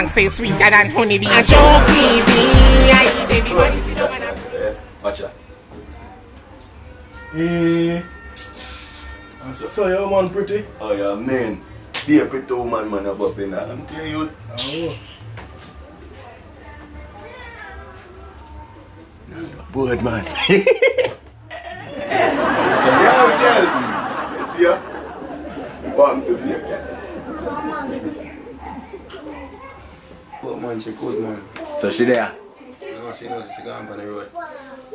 Say sweeter than honey bee. A joke TV. I eat everybody sit down and watch that. So your man pretty? Oh yeah, man. Be a pretty woman, man, above in that. I'm telling you. Oh. Bored, man. So now, Shells. Let's see ya. Welcome to Vietnam. But man, she good, man. So she there? No, she knows she gone on the road.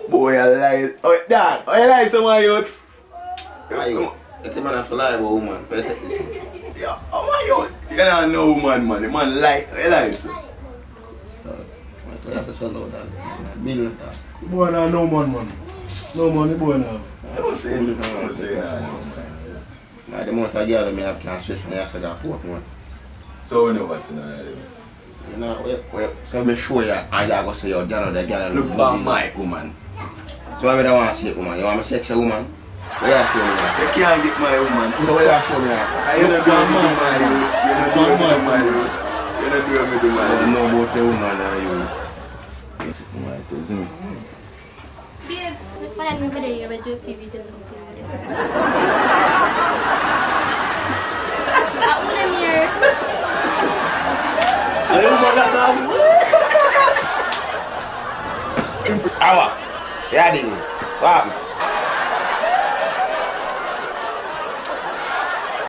Boy, I lie. Oh, Dad, oh, you lie someone, youth? Why you? It's a man have to lie about woman. But take this. Yeah, oh my youth. You don't know woman, man. The man lie. Oh, you lie, sir. You have to sell out that. Bill that. Boy now no man. No money boy now. I don't say anything. I don't say that. Like the amount of girls me have can't stretch from the yesterday at Port, man. So we never see that. You know, well, so me show you and you go say your girl the girl Look at my woman. So I don't want to see it, woman. You want me sexy woman? What you show me that? You can't get my woman. So what you show me that? You don't do it with my youth. You don't do it with my youth. You don't do it with my I youth. don't know about the woman and you. Yes, it's my youth, isn't it? Babes, nagpalan mo ba na yung Joke TV just included? Una mirror. Ayun mo na lang. Awa. Ready? Wow.